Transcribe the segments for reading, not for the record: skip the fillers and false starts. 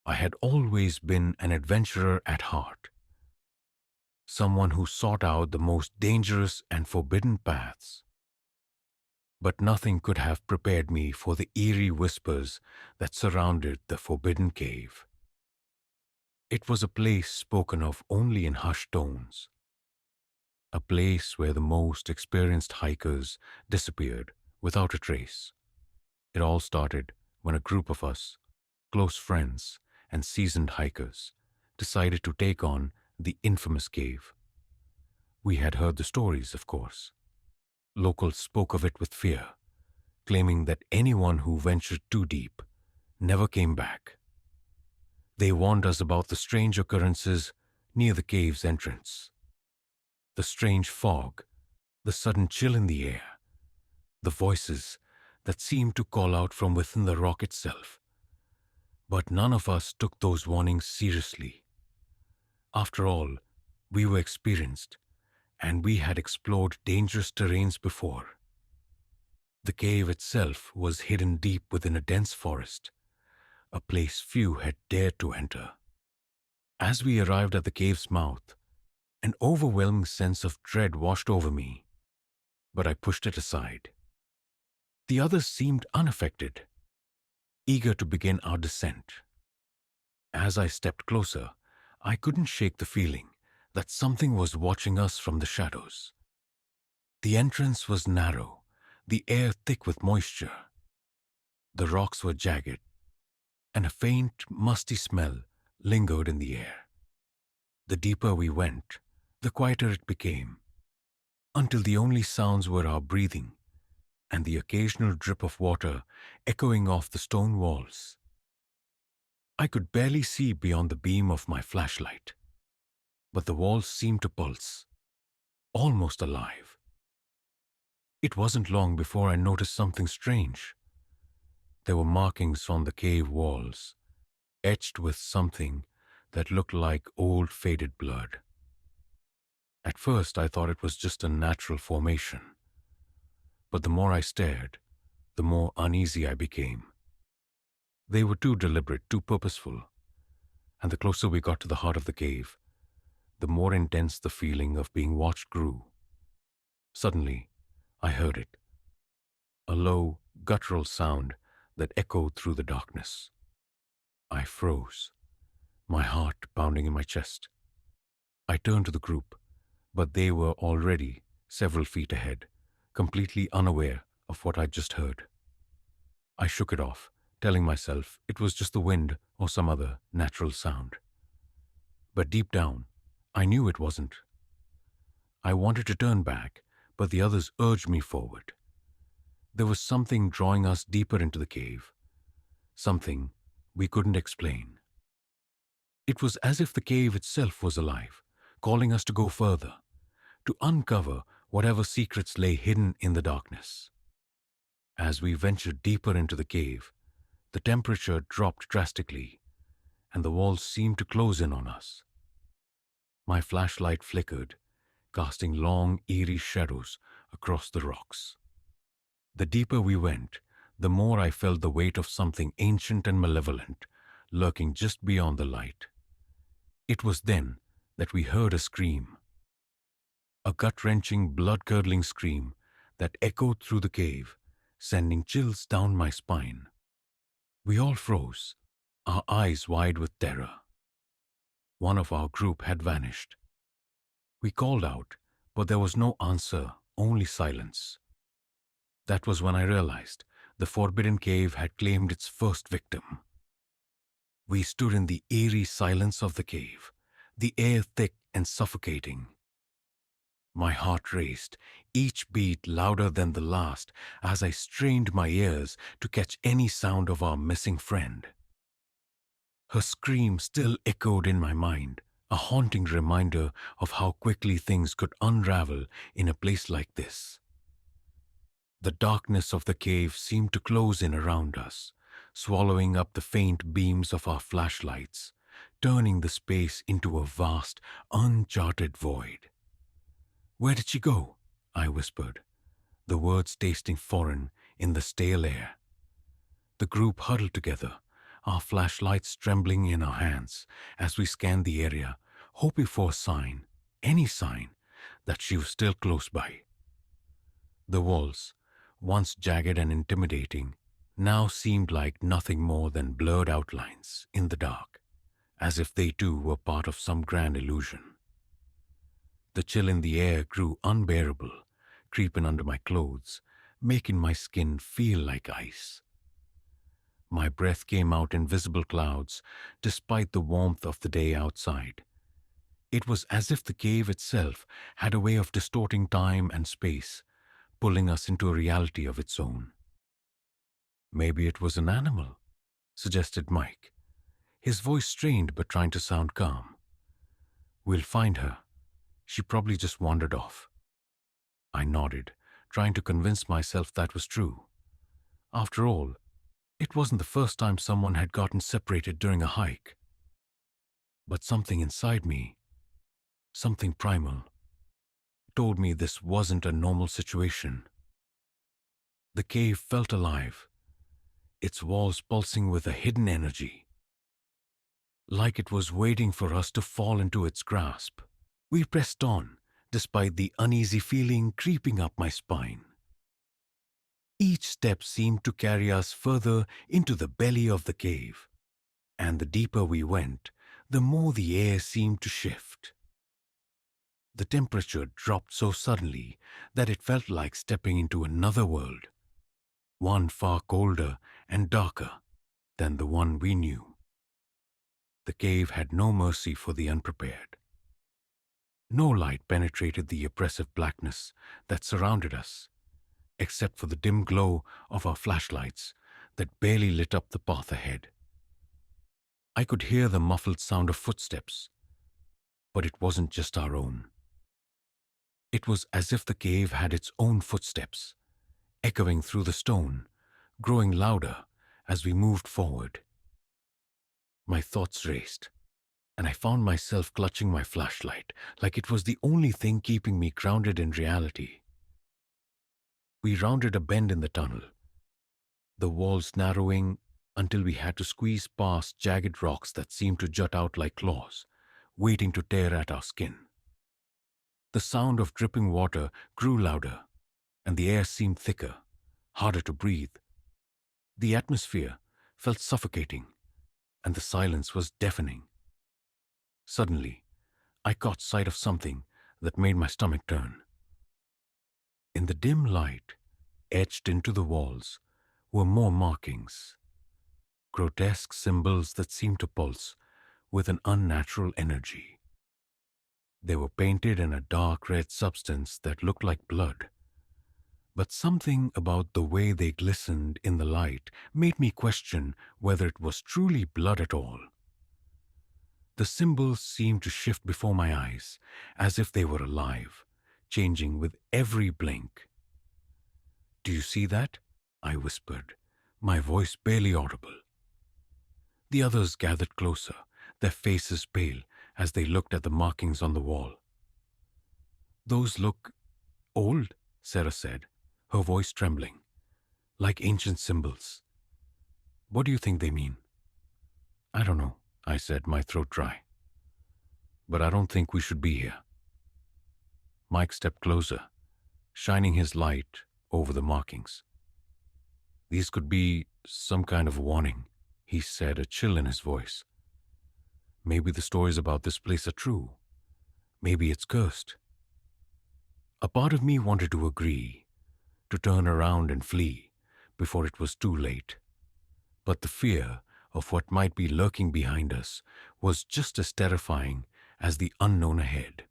I had always been an adventurer at heart, someone who sought out the most dangerous and forbidden paths. But nothing could have prepared me for the eerie whispers that surrounded the forbidden cave. It was a place spoken of only in hushed tones, a place where the most experienced hikers disappeared without a trace. It all started when a group of us, close friends and seasoned hikers, decided to take on the infamous cave. We had heard the stories, of course. Locals spoke of it with fear, claiming that anyone who ventured too deep never came back. They warned us about the strange occurrences near the cave's entrance. The strange fog, the sudden chill in the air, the voices that seemed to call out from within the rock itself. But none of us took those warnings seriously. After all, we were experienced, and we had explored dangerous terrains before. The cave itself was hidden deep within a dense forest, a place few had dared to enter. As we arrived at the cave's mouth, an overwhelming sense of dread washed over me, but I pushed it aside. The others seemed unaffected, eager to begin our descent. As I stepped closer, I couldn't shake the feeling that something was watching us from the shadows. The entrance was narrow, the air thick with moisture. The rocks were jagged, and a faint, musty smell lingered in the air. The deeper we went, the quieter it became, until the only sounds were our breathing and the occasional drip of water echoing off the stone walls. I could barely see beyond the beam of my flashlight, but the walls seemed to pulse, almost alive. It wasn't long before I noticed something strange. There were markings on the cave walls, etched with something that looked like old faded blood. At first I thought it was just a natural formation, but the more I stared, the more uneasy I became. They were too deliberate, too purposeful, and the closer we got to the heart of the cave, the more intense the feeling of being watched grew. Suddenly, I heard it, a low, guttural sound that echoed through the darkness. I froze, my heart pounding in my chest. I turned to the group, but they were already several feet ahead, completely unaware of what I'd just heard. I shook it off, telling myself it was just the wind or some other natural sound. But deep down, I knew it wasn't. I wanted to turn back, but the others urged me forward. There was something drawing us deeper into the cave, something we couldn't explain. It was as if the cave itself was alive, calling us to go further, to uncover whatever secrets lay hidden in the darkness. As we ventured deeper into the cave, the temperature dropped drastically, and the walls seemed to close in on us. My flashlight flickered, casting long, eerie shadows across the rocks. The deeper we went, the more I felt the weight of something ancient and malevolent lurking just beyond the light. It was then that we heard a scream, a gut-wrenching, blood-curdling scream that echoed through the cave, sending chills down my spine. We all froze, our eyes wide with terror. One of our group had vanished. We called out, but there was no answer, only silence. That was when I realized the forbidden cave had claimed its first victim. We stood in the eerie silence of the cave, the air thick and suffocating. My heart raced, each beat louder than the last as I strained my ears to catch any sound of our missing friend. Her scream still echoed in my mind, a haunting reminder of how quickly things could unravel in a place like this. The darkness of the cave seemed to close in around us, swallowing up the faint beams of our flashlights, turning the space into a vast, uncharted void. "Where did she go?" I whispered, the words tasting foreign in the stale air. The group huddled together, our flashlights trembling in our hands as we scanned the area, hoping for a sign, any sign, that she was still close by. The walls, once jagged and intimidating, now seemed like nothing more than blurred outlines in the dark, as if they too were part of some grand illusion. The chill in the air grew unbearable, creeping under my clothes, making my skin feel like ice. My breath came out in visible clouds, despite the warmth of the day outside. It was as if the cave itself had a way of distorting time and space, pulling us into a reality of its own. Maybe it was an animal, suggested Mike, his voice strained but trying to sound calm. We'll find her. She probably just wandered off. I nodded, trying to convince myself that was true. After all, it wasn't the first time someone had gotten separated during a hike. But something inside me, something primal, told me this wasn't a normal situation. The cave felt alive, its walls pulsing with a hidden energy, like it was waiting for us to fall into its grasp. We pressed on, despite the uneasy feeling creeping up my spine. Each step seemed to carry us further into the belly of the cave, and the deeper we went, the more the air seemed to shift. The temperature dropped so suddenly that it felt like stepping into another world, one far colder and darker than the one we knew. The cave had no mercy for the unprepared. No light penetrated the oppressive blackness that surrounded us, except for the dim glow of our flashlights that barely lit up the path ahead. I could hear the muffled sound of footsteps, but it wasn't just our own. It was as if the cave had its own footsteps, echoing through the stone, growing louder as we moved forward. My thoughts raced, and I found myself clutching my flashlight like it was the only thing keeping me grounded in reality. We rounded a bend in the tunnel, the walls narrowing until we had to squeeze past jagged rocks that seemed to jut out like claws, waiting to tear at our skin. The sound of dripping water grew louder, and the air seemed thicker, harder to breathe. The atmosphere felt suffocating, and the silence was deafening. Suddenly, I caught sight of something that made my stomach turn. In the dim light, etched into the walls, were more markings, grotesque symbols that seemed to pulse with an unnatural energy. They were painted in a dark red substance that looked like blood, but something about the way they glistened in the light made me question whether it was truly blood at all. The symbols seemed to shift before my eyes, as if they were alive, changing with every blink. "Do you see that?" I whispered, my voice barely audible. The others gathered closer, their faces pale as they looked at the markings on the wall. "Those look old," Sarah said, her voice trembling, "like ancient symbols. What do you think they mean?" "I don't know," I said, my throat dry. "But I don't think we should be here." Mike stepped closer, shining his light over the markings. "These could be some kind of warning," he said, a chill in his voice. "Maybe the stories about this place are true. Maybe it's cursed." A part of me wanted to agree, to turn around and flee before it was too late. But the fear of what might be lurking behind us was just as terrifying as the unknown ahead.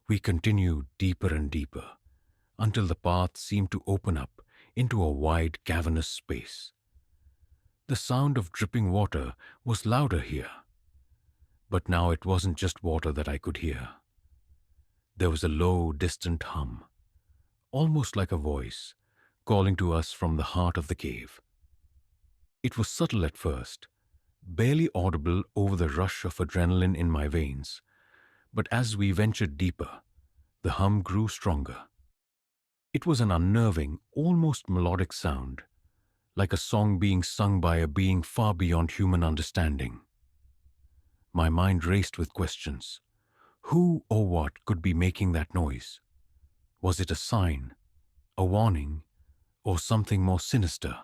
We continued deeper and deeper, until the path seemed to open up into a wide, cavernous space. The sound of dripping water was louder here, but now it wasn't just water that I could hear. There was a low, distant hum, almost like a voice, calling to us from the heart of the cave. It was subtle at first, barely audible over the rush of adrenaline in my veins, but as we ventured deeper, the hum grew stronger. It was an unnerving, almost melodic sound, like a song being sung by a being far beyond human understanding. My mind raced with questions. Who or what could be making that noise? Was it a sign, a warning, or something more sinister?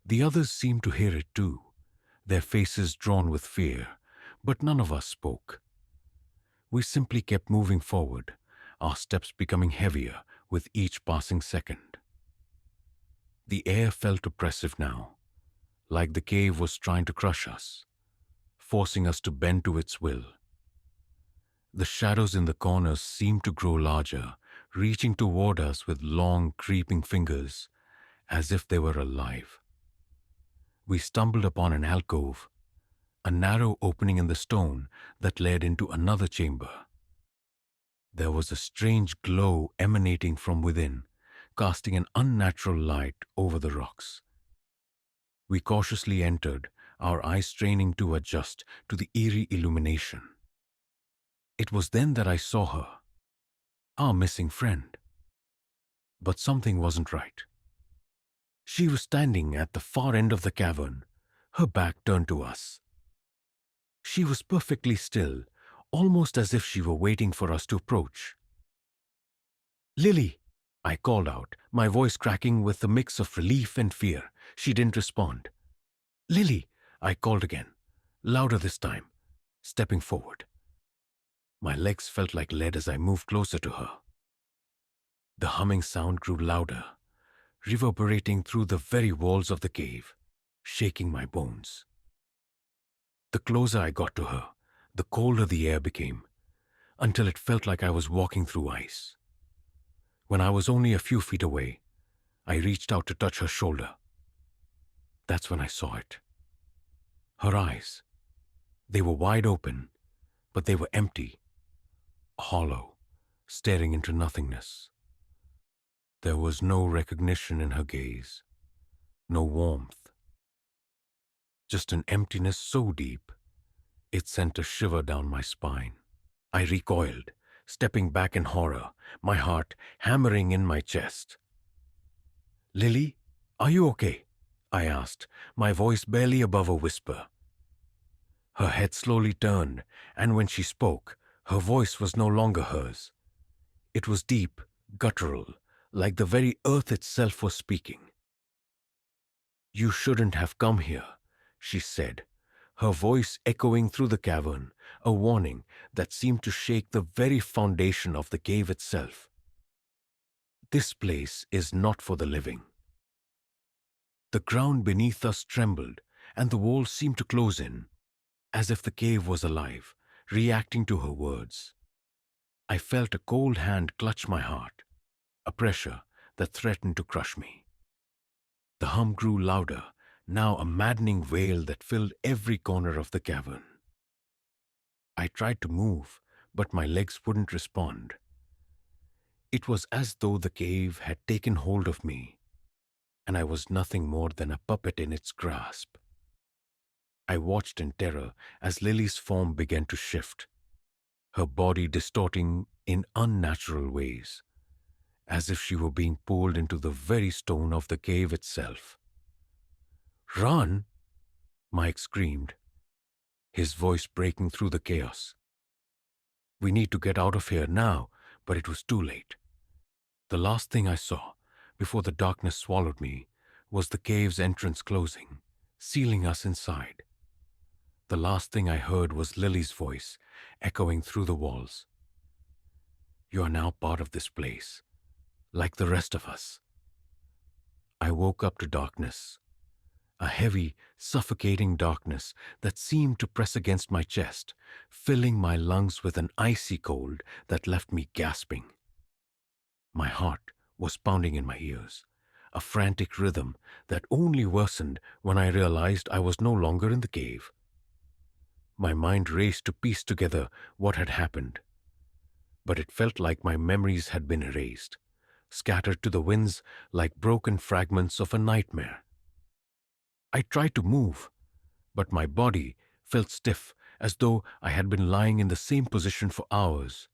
The others seemed to hear it too, their faces drawn with fear, but none of us spoke. We simply kept moving forward, our steps becoming heavier with each passing second. The air felt oppressive now, like the cave was trying to crush us, forcing us to bend to its will. The shadows in the corners seemed to grow larger, reaching toward us with long, creeping fingers, as if they were alive. We stumbled upon an alcove, a narrow opening in the stone that led into another chamber. There was a strange glow emanating from within, casting an unnatural light over the rocks. We cautiously entered, our eyes straining to adjust to the eerie illumination. It was then that I saw her, our missing friend. But something wasn't right. She was standing at the far end of the cavern, her back turned to us. She was perfectly still, almost as if she were waiting for us to approach. "Lily!" I called out, my voice cracking with a mix of relief and fear. She didn't respond. "Lily!" I called again, louder this time, stepping forward. My legs felt like lead as I moved closer to her. The humming sound grew louder, reverberating through the very walls of the cave, shaking my bones. The closer I got to her, the colder the air became, until it felt like I was walking through ice. When I was only a few feet away, I reached out to touch her shoulder. That's when I saw it. Her eyes. They were wide open, but they were empty, hollow, staring into nothingness. There was no recognition in her gaze, no warmth. Just an emptiness so deep, it sent a shiver down my spine. I recoiled, stepping back in horror, my heart hammering in my chest. "Lily, are you okay?" I asked, my voice barely above a whisper. Her head slowly turned, and when she spoke, her voice was no longer hers. It was deep, guttural, like the very earth itself was speaking. "You shouldn't have come here," she said, her voice echoing through the cavern, a warning that seemed to shake the very foundation of the cave itself. "This place is not for the living." The ground beneath us trembled, and the walls seemed to close in, as if the cave was alive, reacting to her words. I felt a cold hand clutch my heart, a pressure that threatened to crush me. The hum grew louder, now a maddening wail that filled every corner of the cavern. I tried to move, but my legs wouldn't respond. It was as though the cave had taken hold of me, and I was nothing more than a puppet in its grasp. I watched in terror as Lily's form began to shift, her body distorting in unnatural ways, as if she were being pulled into the very stone of the cave itself. "Run!" Mike screamed, his voice breaking through the chaos. "We need to get out of here now," but it was too late. The last thing I saw, before the darkness swallowed me, was the cave's entrance closing, sealing us inside. The last thing I heard was Lily's voice, echoing through the walls. "You are now part of this place, like the rest of us." I woke up to darkness, a heavy, suffocating darkness that seemed to press against my chest, filling my lungs with an icy cold that left me gasping. My heart was pounding in my ears, a frantic rhythm that only worsened when I realized I was no longer in the cave. My mind raced to piece together what had happened, but it felt like my memories had been erased, scattered to the winds like broken fragments of a nightmare. I tried to move, but my body felt stiff, as though I had been lying in the same position for hours,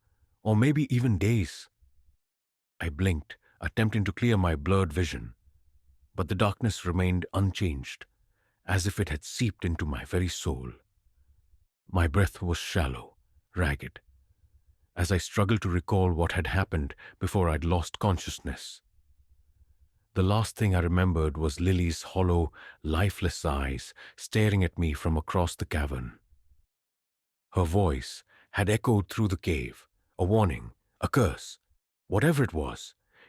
or maybe even days. I blinked, attempting to clear my blurred vision, but the darkness remained unchanged, as if it had seeped into my very soul. My breath was shallow, ragged, as I struggled to recall what had happened before I'd lost consciousness. The last thing I remembered was Lily's hollow, lifeless eyes staring at me from across the cavern. Her voice had echoed through the cave, a warning, a curse. Whatever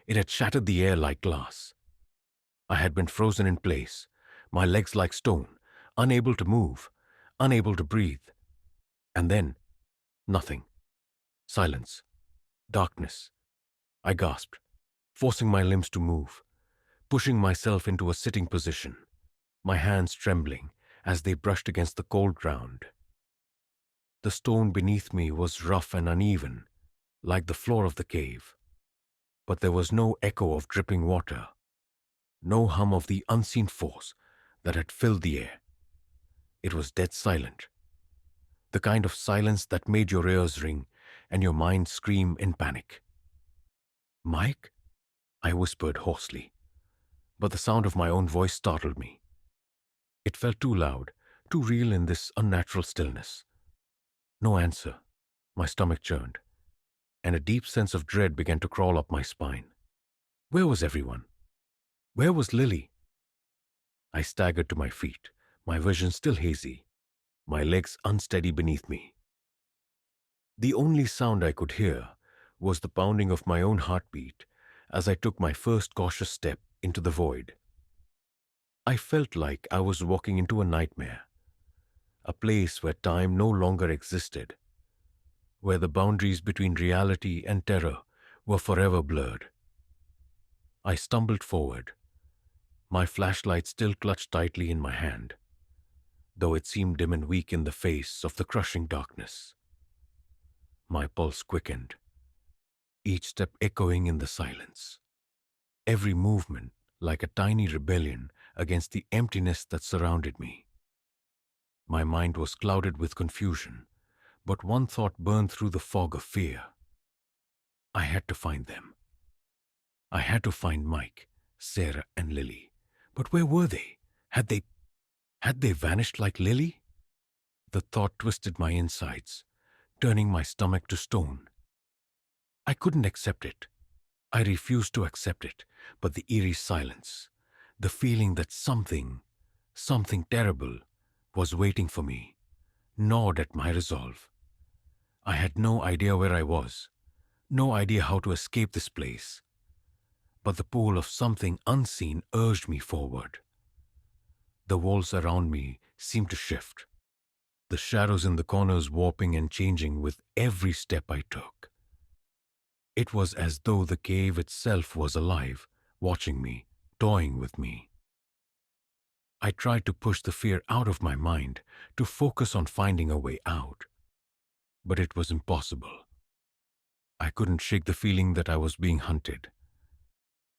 it had shattered the air like glass. I had been frozen in place, my legs like stone, unable to move, unable to breathe. And then, nothing. Silence. Darkness. I gasped, forcing my limbs to move, pushing myself into a sitting position, my hands trembling as they brushed against the cold ground. The stone beneath me was rough and uneven, like the floor of the cave, but there was no echo of dripping water, no hum of the unseen force that had filled the air. It was dead silent, the kind of silence that made your ears ring and your mind scream in panic. "Mike?" I whispered hoarsely, but the sound of my own voice startled me. It felt too loud, too real in this unnatural stillness. No answer. My stomach churned, and a deep sense of dread began to crawl up my spine. Where was everyone? Where was Lily? I staggered to my feet, my vision still hazy, my legs unsteady beneath me. The only sound I could hear was the pounding of my own heartbeat as I took my first cautious step into the void. I felt like I was walking into a nightmare, a place where time no longer existed, where the boundaries between reality and terror were forever blurred. I stumbled forward, my flashlight still clutched tightly in my hand, though it seemed dim and weak in the face of the crushing darkness. My pulse quickened, each step echoing in the silence, every movement like a tiny rebellion against the emptiness that surrounded me. My mind was clouded with confusion, but one thought burned through the fog of fear. I had to find them. I had to find Mike, Sarah, and Lily. But where were they? Had they vanished like Lily? The thought twisted my insides, turning my stomach to stone. I couldn't accept it. I refused to accept it, but the eerie silence, the feeling that something terrible, was waiting for me, gnawed at my resolve. I had no idea where I was, no idea how to escape this place. But the pull of something unseen urged me forward. The walls around me seemed to shift, the shadows in the corners warping and changing with every step I took. It was as though the cave itself was alive, watching me, toying with me. I tried to push the fear out of my mind, to focus on finding a way out. But it was impossible. I couldn't shake the feeling that I was being hunted,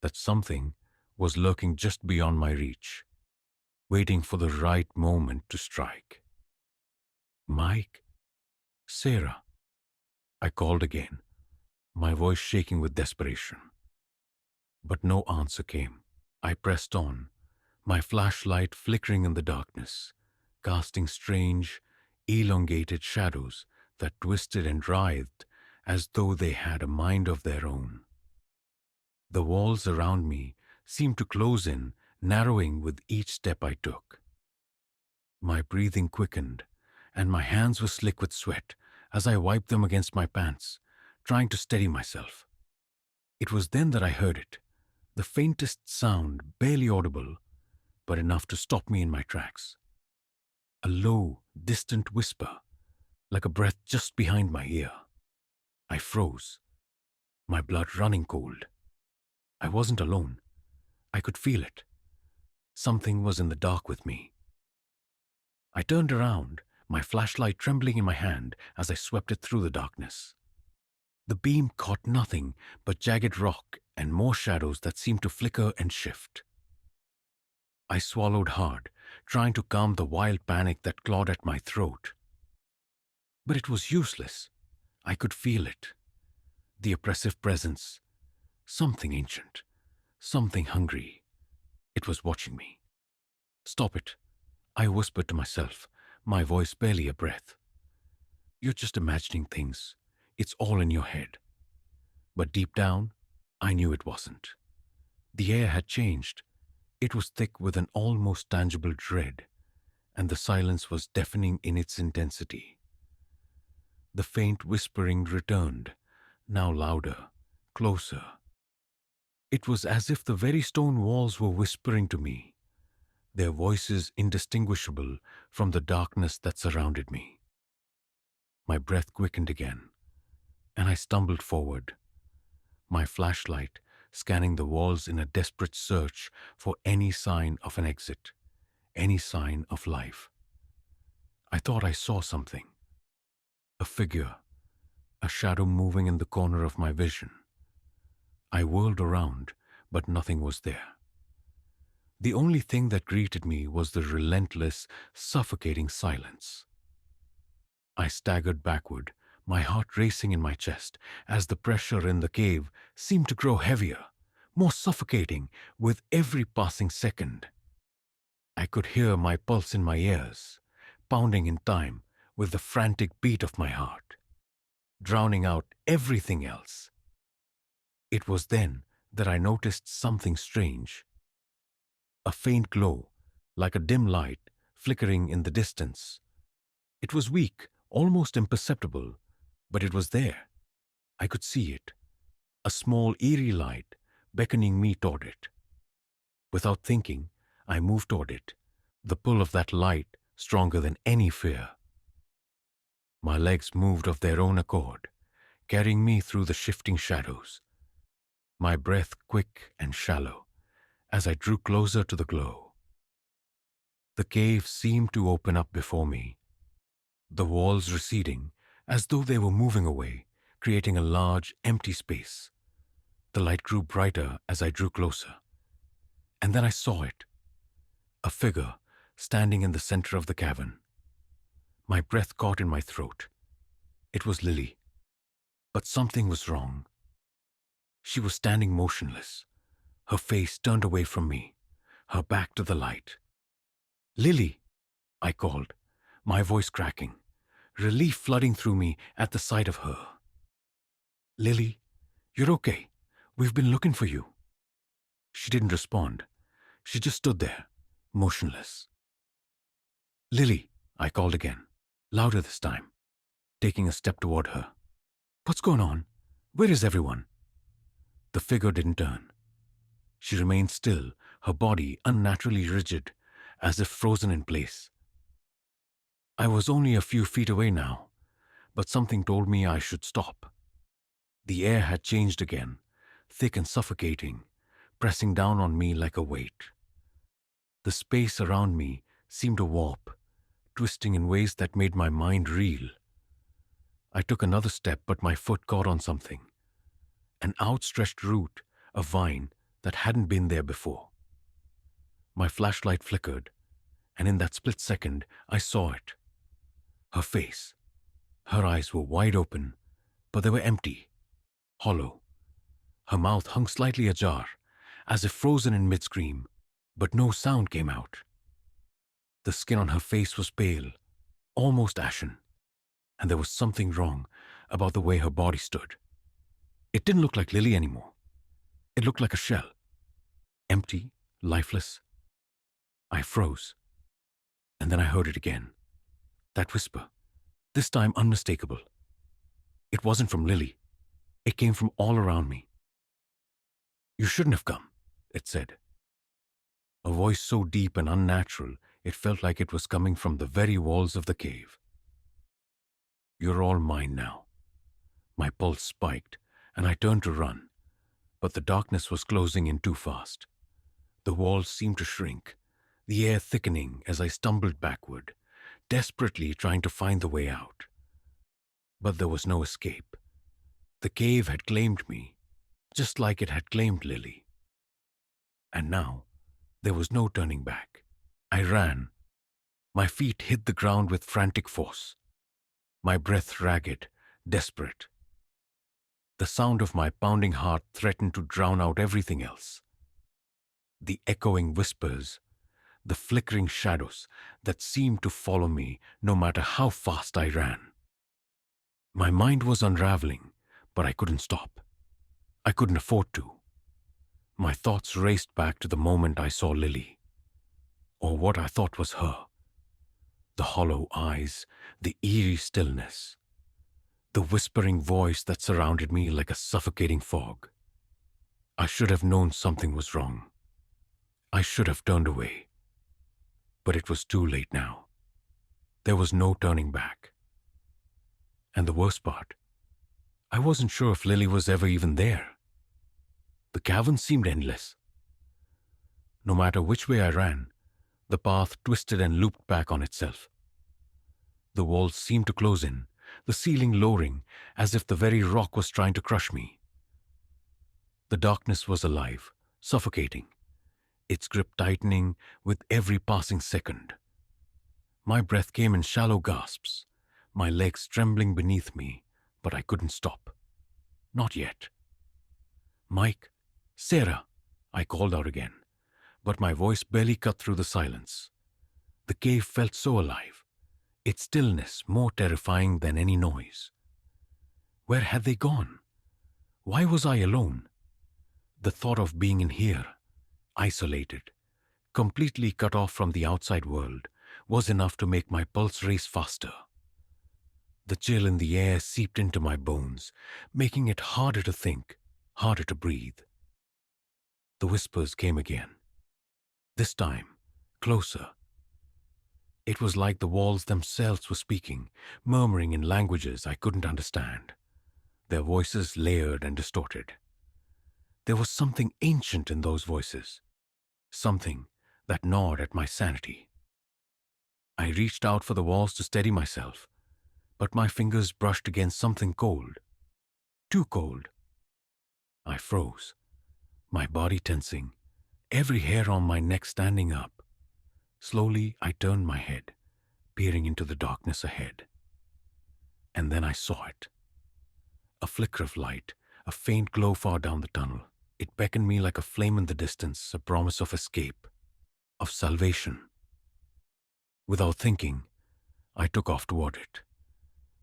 that something was lurking just beyond my reach, waiting for the right moment to strike. "Mike? Sarah?" I called again, my voice shaking with desperation. But no answer came. I pressed on, my flashlight flickering in the darkness, casting strange, elongated shadows that twisted and writhed as though they had a mind of their own. The walls around me seemed to close in, narrowing with each step I took. My breathing quickened, and my hands were slick with sweat as I wiped them against my pants, trying to steady myself. It was then that I heard it, the faintest sound, barely audible, but enough to stop me in my tracks. A low, distant whisper, like a breath just behind my ear. I froze, my blood running cold. I wasn't alone. I could feel it. Something was in the dark with me. I turned around, my flashlight trembling in my hand as I swept it through the darkness. The beam caught nothing but jagged rock and more shadows that seemed to flicker and shift. I swallowed hard, trying to calm the wild panic that clawed at my throat. But it was useless. I could feel it. The oppressive presence. Something ancient. Something hungry. It was watching me. Stop it, I whispered to myself, my voice barely a breath. You're just imagining things. It's all in your head. But deep down, I knew it wasn't. The air had changed. It was thick with an almost tangible dread, and the silence was deafening in its intensity. The faint whispering returned, now louder, closer. It was as if the very stone walls were whispering to me, their voices indistinguishable from the darkness that surrounded me. My breath quickened again, and I stumbled forward, my flashlight scanning the walls in a desperate search for any sign of an exit, any sign of life. I thought I saw something. A figure, a shadow moving in the corner of my vision. I whirled around, but nothing was there. The only thing that greeted me was the relentless, suffocating silence. I staggered backward, my heart racing in my chest, as the pressure in the cave seemed to grow heavier, more suffocating with every passing second. I could hear my pulse in my ears, pounding in time with the frantic beat of my heart, drowning out everything else. It was then that I noticed something strange. A faint glow, like a dim light, flickering in the distance. It was weak, almost imperceptible, but it was there. I could see it. A small, eerie light beckoning me toward it. Without thinking, I moved toward it, the pull of that light stronger than any fear. My legs moved of their own accord, carrying me through the shifting shadows, my breath quick and shallow as I drew closer to the glow. The cave seemed to open up before me, the walls receding as though they were moving away, creating a large, empty space. The light grew brighter as I drew closer. And then I saw it, a figure standing in the center of the cavern. My breath caught in my throat. It was Lily. But something was wrong. She was standing motionless, her face turned away from me, her back to the light. "Lily," I called, my voice cracking, relief flooding through me at the sight of her. "Lily, you're okay. We've been looking for you." She didn't respond. She just stood there, motionless. "Lily," I called again, louder this time, taking a step toward her. "What's going on? Where is everyone?" The figure didn't turn. She remained still, her body unnaturally rigid, as if frozen in place. I was only a few feet away now, but something told me I should stop. The air had changed again, thick and suffocating, pressing down on me like a weight. The space around me seemed to warp, twisting in ways that made my mind reel. I took another step, but my foot caught on something. An outstretched root, a vine that hadn't been there before. My flashlight flickered, and in that split second, I saw it. Her face. Her eyes were wide open, but they were empty, hollow. Her mouth hung slightly ajar, as if frozen in mid-scream, but no sound came out. The skin on her face was pale, almost ashen, and there was something wrong about the way her body stood. It didn't look like Lily anymore. It looked like a shell. Empty, lifeless. I froze. And then I heard it again. That whisper. This time unmistakable. It wasn't from Lily. It came from all around me. "You shouldn't have come," it said. A voice so deep and unnatural, it felt like it was coming from the very walls of the cave. "You're all mine now." My pulse spiked, and I turned to run, but the darkness was closing in too fast. The walls seemed to shrink, the air thickening as I stumbled backward, desperately trying to find the way out. But there was no escape. The cave had claimed me, just like it had claimed Lily. And now, there was no turning back. I ran. My feet hit the ground with frantic force, my breath ragged, desperate. The sound of my pounding heart threatened to drown out everything else. The echoing whispers, the flickering shadows that seemed to follow me no matter how fast I ran. My mind was unraveling, but I couldn't stop. I couldn't afford to. My thoughts raced back to the moment I saw Lily, or what I thought was her. The hollow eyes, the eerie stillness, the whispering voice that surrounded me like a suffocating fog. I should have known something was wrong. I should have turned away. But it was too late now. There was no turning back. And the worst part, I wasn't sure if Lily was ever even there. The cavern seemed endless. No matter which way I ran, the path twisted and looped back on itself. The walls seemed to close in, the ceiling lowering, as if the very rock was trying to crush me. The darkness was alive, suffocating, its grip tightening with every passing second. My breath came in shallow gasps, my legs trembling beneath me, but I couldn't stop. Not yet. Mike, Sarah, I called out again, but my voice barely cut through the silence. The cave felt so alive, its stillness more terrifying than any noise. Where had they gone? Why was I alone? The thought of being in here, isolated, completely cut off from the outside world, was enough to make my pulse race faster. The chill in the air seeped into my bones, making it harder to think, harder to breathe. The whispers came again. This time, closer. It was like the walls themselves were speaking, murmuring in languages I couldn't understand, their voices layered and distorted. There was something ancient in those voices, something that gnawed at my sanity. I reached out for the walls to steady myself, but my fingers brushed against something cold, too cold. I froze, my body tensing, every hair on my neck standing up. Slowly, I turned my head, peering into the darkness ahead. And then I saw it. A flicker of light, a faint glow far down the tunnel. It beckoned me like a flame in the distance, a promise of escape, of salvation. Without thinking, I took off toward it,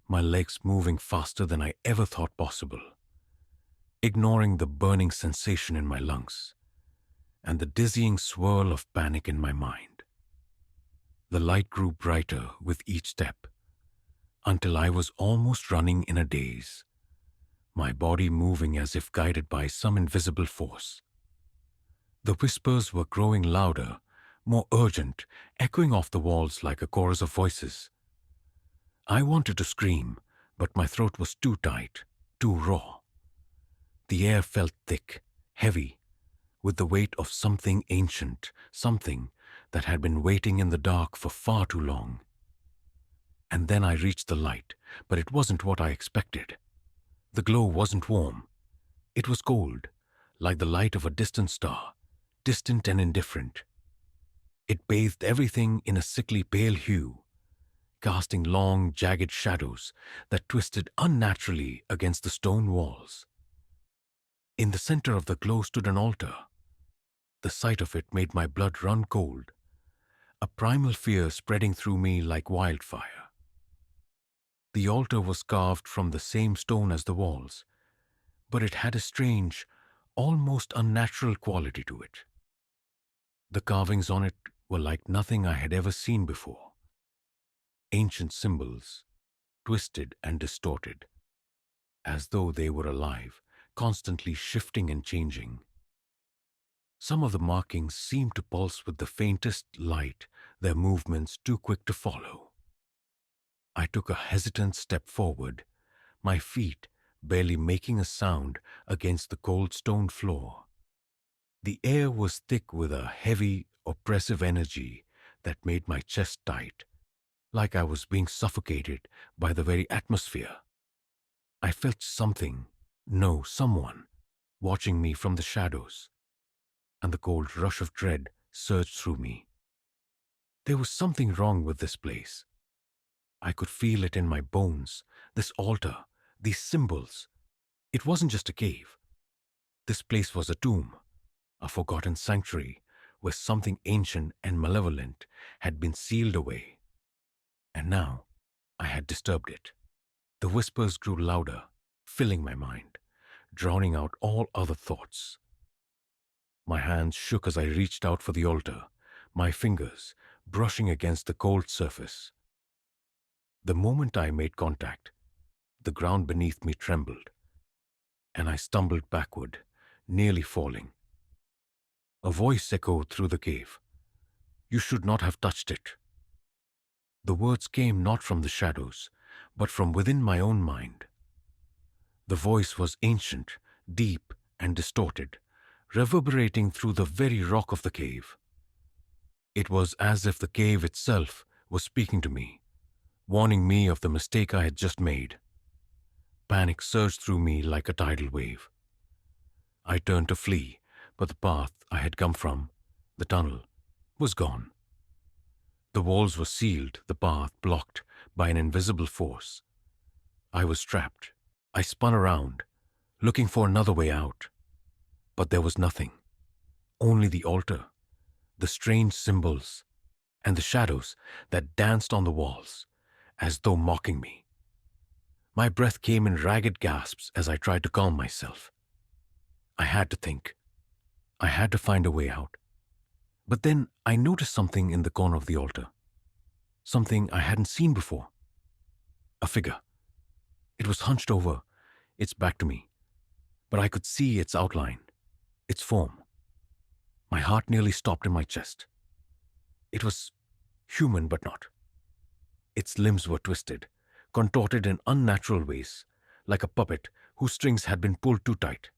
my legs moving faster than I ever thought possible, ignoring the burning sensation in my lungs and the dizzying swirl of panic in my mind. The light grew brighter with each step, until I was almost running in a daze, my body moving as if guided by some invisible force. The whispers were growing louder, more urgent, echoing off the walls like a chorus of voices. I wanted to scream, but my throat was too tight, too raw. The air felt thick, heavy, with the weight of something ancient, something that had been waiting in the dark for far too long. And then I reached the light, but it wasn't what I expected. The glow wasn't warm. It was cold, like the light of a distant star, distant and indifferent. It bathed everything in a sickly pale hue, casting long, jagged shadows that twisted unnaturally against the stone walls. In the center of the glow stood an altar. The sight of it made my blood run cold, a primal fear spreading through me like wildfire. The altar was carved from the same stone as the walls, but it had a strange, almost unnatural quality to it. The carvings on it were like nothing I had ever seen before. Ancient symbols, twisted and distorted, as though they were alive, constantly shifting and changing. Some of the markings seemed to pulse with the faintest light, their movements too quick to follow. I took a hesitant step forward, my feet barely making a sound against the cold stone floor. The air was thick with a heavy, oppressive energy that made my chest tight, like I was being suffocated by the very atmosphere. I felt something, no, someone, watching me from the shadows, and the cold rush of dread surged through me. There was something wrong with this place. I could feel it in my bones, this altar, these symbols. It wasn't just a cave. This place was a tomb, a forgotten sanctuary where something ancient and malevolent had been sealed away. And now I had disturbed it. The whispers grew louder, filling my mind, drowning out all other thoughts. My hands shook as I reached out for the altar, my fingers brushing against the cold surface. The moment I made contact, the ground beneath me trembled, and I stumbled backward, nearly falling. A voice echoed through the cave. "You should not have touched it." The words came not from the shadows, but from within my own mind. The voice was ancient, deep, and distorted, reverberating through the very rock of the cave. It was as if the cave itself was speaking to me, warning me of the mistake I had just made. Panic surged through me like a tidal wave. I turned to flee, but the path I had come from, the tunnel, was gone. The walls were sealed, the path blocked by an invisible force. I was trapped. I spun around, looking for another way out. But there was nothing. Only the altar, the strange symbols, and the shadows that danced on the walls, as though mocking me. My breath came in ragged gasps as I tried to calm myself. I had to think. I had to find a way out. But then I noticed something in the corner of the altar. Something I hadn't seen before. A figure. It was hunched over, its back to me, but I could see its outline, its form. My heart nearly stopped in my chest. It was human, but not. Its limbs were twisted, contorted in unnatural ways, like a puppet whose strings had been pulled too tight.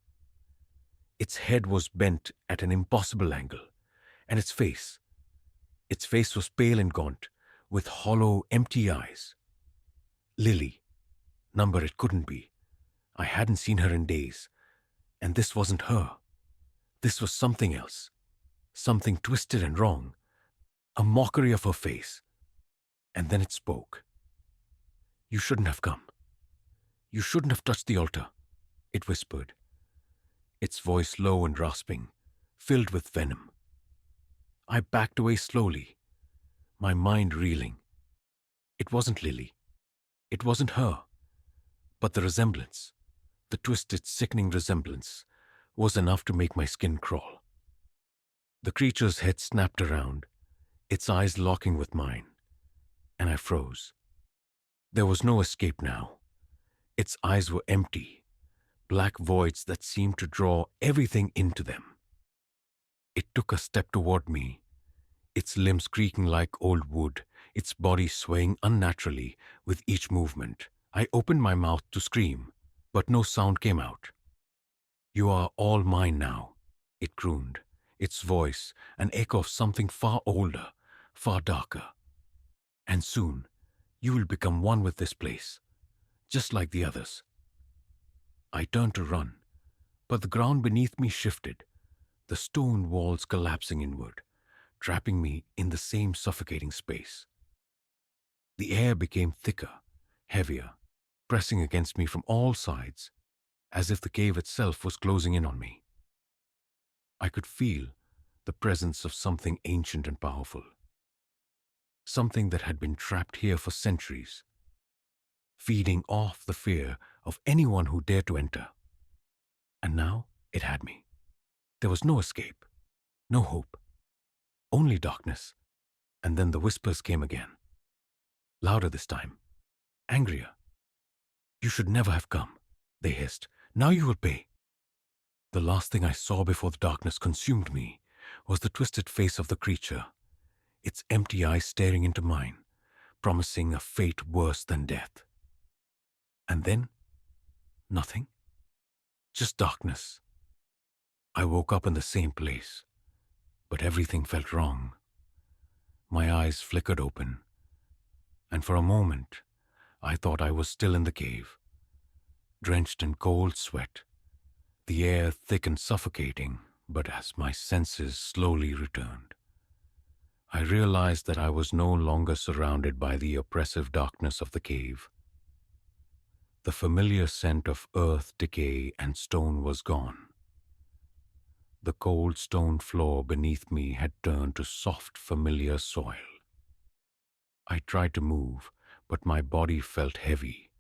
Its head was bent at an impossible angle, and its face was pale and gaunt, with hollow, empty eyes. Lily. Number it couldn't be. I hadn't seen her in days, and this wasn't her. This was something else, something twisted and wrong, a mockery of her face. And then it spoke. "You shouldn't have come. You shouldn't have touched the altar," it whispered, its voice low and rasping, filled with venom. I backed away slowly, my mind reeling. It wasn't Lily. It wasn't her. But the resemblance, the twisted, sickening resemblance, was enough to make my skin crawl. The creature's head snapped around, its eyes locking with mine, and I froze. There was no escape now. Its eyes were empty, black voids that seemed to draw everything into them. It took a step toward me, its limbs creaking like old wood, its body swaying unnaturally with each movement. I opened my mouth to scream, but no sound came out. "You are all mine now," it crooned, its voice an echo of something far older, far darker. "And soon, you will become one with this place, just like the others." I turned to run, but the ground beneath me shifted, the stone walls collapsing inward, trapping me in the same suffocating space. The air became thicker, heavier, pressing against me from all sides, as if the cave itself was closing in on me. I could feel the presence of something ancient and powerful, something that had been trapped here for centuries, feeding off the fear of anyone who dared to enter. And now it had me. There was no escape, no hope, only darkness. And then the whispers came again, louder this time, angrier. "You should never have come," they hissed. "Now you will pay." The last thing I saw before the darkness consumed me was the twisted face of the creature, its empty eyes staring into mine, promising a fate worse than death. And then, nothing. Just darkness. I woke up in the same place, but everything felt wrong. My eyes flickered open, and for a moment, I thought I was still in the cave, drenched in cold sweat, the air thick and suffocating. But as my senses slowly returned, I realized that I was no longer surrounded by the oppressive darkness of the cave. The familiar scent of earth, decay, and stone was gone. The cold stone floor beneath me had turned to soft, familiar soil. I tried to move, but my body felt heavy,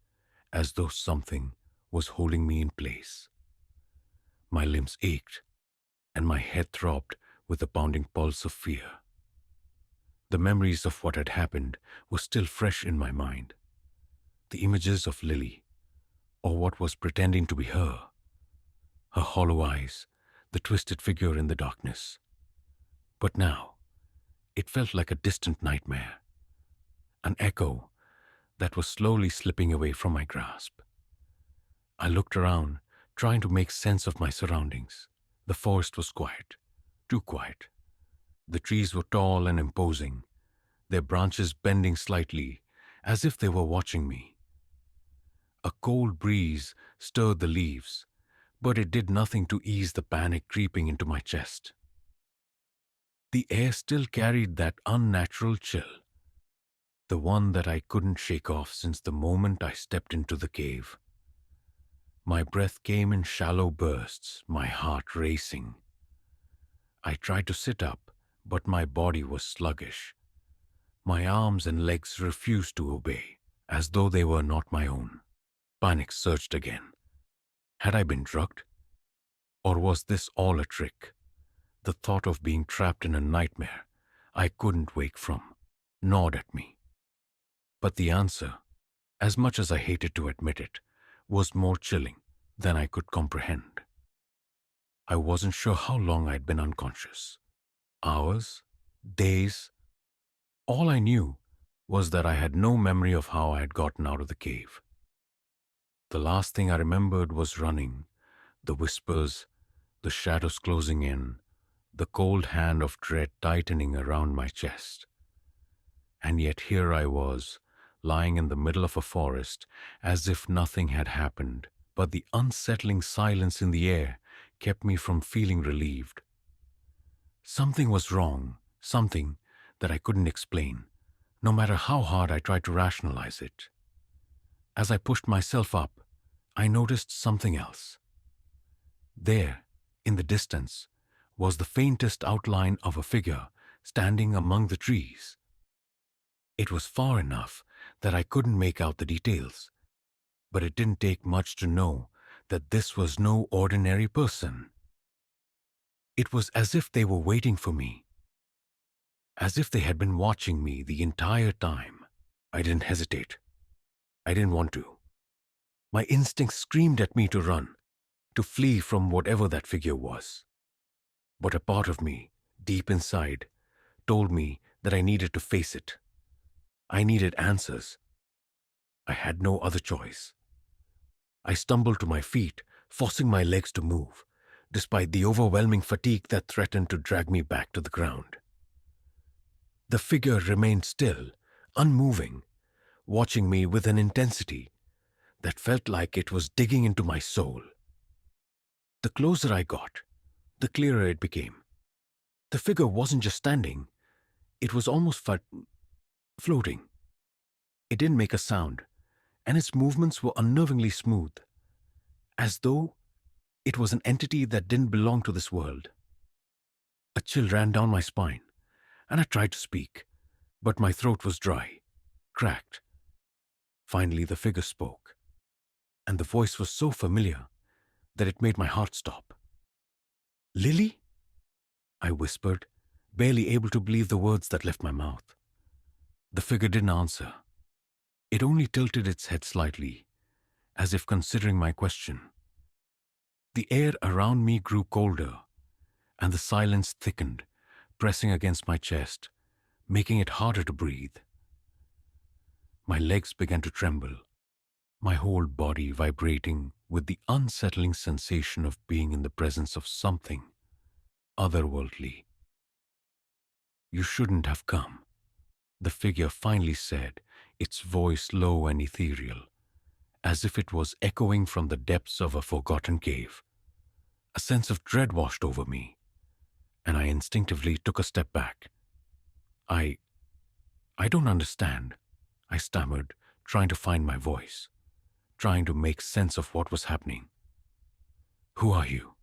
as though something was holding me in place. My limbs ached, and my head throbbed with a pounding pulse of fear. The memories of what had happened were still fresh in my mind. The images of Lily, or what was pretending to be her hollow eyes, the twisted figure in the darkness. But now, it felt like a distant nightmare, an echo that was slowly slipping away from my grasp. I looked around, trying to make sense of my surroundings. The forest was quiet, too quiet. The trees were tall and imposing, their branches bending slightly, as if they were watching me. A cold breeze stirred the leaves, but it did nothing to ease the panic creeping into my chest. The air still carried that unnatural chill, the one that I couldn't shake off since the moment I stepped into the cave. My breath came in shallow bursts, my heart racing. I tried to sit up, but my body was sluggish. My arms and legs refused to obey, as though they were not my own. Panic surged again. Had I been drugged? Or was this all a trick? The thought of being trapped in a nightmare I couldn't wake from gnawed at me. But the answer, as much as I hated to admit it, was more chilling than I could comprehend. I wasn't sure how long I'd been unconscious. Hours? Days? All I knew was that I had no memory of how I had gotten out of the cave. The last thing I remembered was running, the whispers, the shadows closing in, the cold hand of dread tightening around my chest. And yet here I was, lying in the middle of a forest, as if nothing had happened, but the unsettling silence in the air kept me from feeling relieved. Something was wrong, something that I couldn't explain, no matter how hard I tried to rationalize it. As I pushed myself up, I noticed something else. There, in the distance, was the faintest outline of a figure standing among the trees. It was far enough that I couldn't make out the details, but it didn't take much to know that this was no ordinary person. It was as if they were waiting for me, as if they had been watching me the entire time. I didn't hesitate. I didn't want to. My instincts screamed at me to run, to flee from whatever that figure was. But a part of me, deep inside, told me that I needed to face it. I needed answers. I had no other choice. I stumbled to my feet, forcing my legs to move, despite the overwhelming fatigue that threatened to drag me back to the ground. The figure remained still, unmoving, watching me with an intensity that felt like it was digging into my soul. The closer I got, the clearer it became. The figure wasn't just standing, it was almost floating. It didn't make a sound, and its movements were unnervingly smooth, as though it was an entity that didn't belong to this world. A chill ran down my spine, and I tried to speak, but my throat was dry, cracked. Finally, the figure spoke, and the voice was so familiar that it made my heart stop. "Lily?" I whispered, barely able to believe the words that left my mouth. The figure didn't answer. It only tilted its head slightly, as if considering my question. The air around me grew colder, and the silence thickened, pressing against my chest, making it harder to breathe. My legs began to tremble, my whole body vibrating with the unsettling sensation of being in the presence of something otherworldly. "You shouldn't have come," the figure finally said, its voice low and ethereal, as if it was echoing from the depths of a forgotten cave. A sense of dread washed over me, and I instinctively took a step back. I don't understand," I stammered, trying to find my voice, trying to make sense of what was happening. "Who are you?"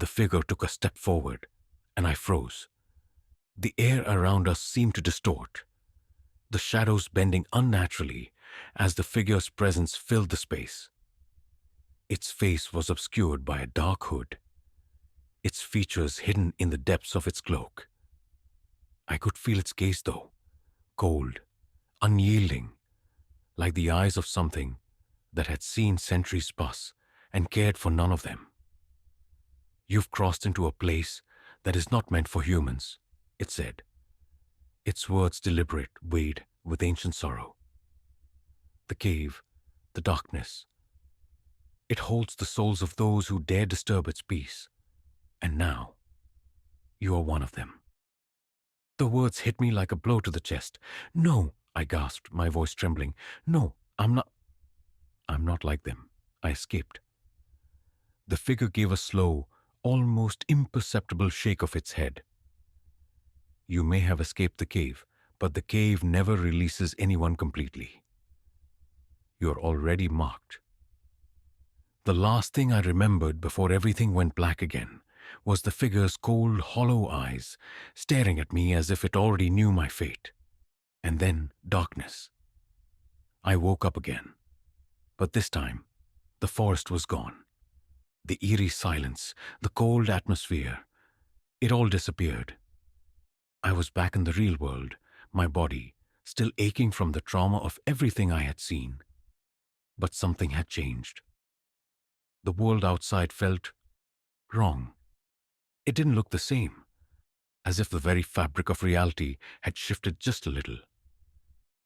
The figure took a step forward, and I froze. The air around us seemed to distort, the shadows bending unnaturally as the figure's presence filled the space. Its face was obscured by a dark hood, its features hidden in the depths of its cloak. I could feel its gaze, though, cold, unyielding, like the eyes of something that had seen centuries pass and cared for none of them. "You've crossed into a place that is not meant for humans," it said, its words deliberate, weighed with ancient sorrow. "The cave, the darkness, it holds the souls of those who dare disturb its peace. And now, you are one of them." The words hit me like a blow to the chest. "No," I gasped, my voice trembling. "No, I'm not like them." I escaped. The figure gave a slow, almost imperceptible shake of its head. "You may have escaped the cave, but the cave never releases anyone completely. You're already marked." The last thing I remembered before everything went black again was the figure's cold, hollow eyes staring at me as if it already knew my fate. And then darkness. I woke up again. But this time, the forest was gone. The eerie silence, the cold atmosphere, it all disappeared. I was back in the real world, my body still aching from the trauma of everything I had seen. But something had changed. The world outside felt wrong. It didn't look the same, as if the very fabric of reality had shifted just a little.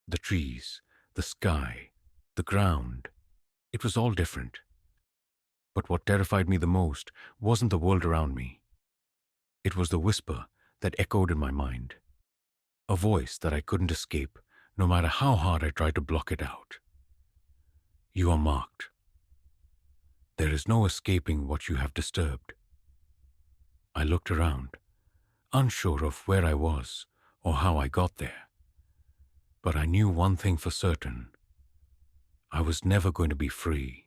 The trees, the sky, the ground, it was all different. But what terrified me the most wasn't the world around me. It was the whisper that echoed in my mind, a voice that I couldn't escape, no matter how hard I tried to block it out. "You are marked. There is no escaping what you have disturbed." I looked around, unsure of where I was or how I got there. But I knew one thing for certain. I was never going to be free.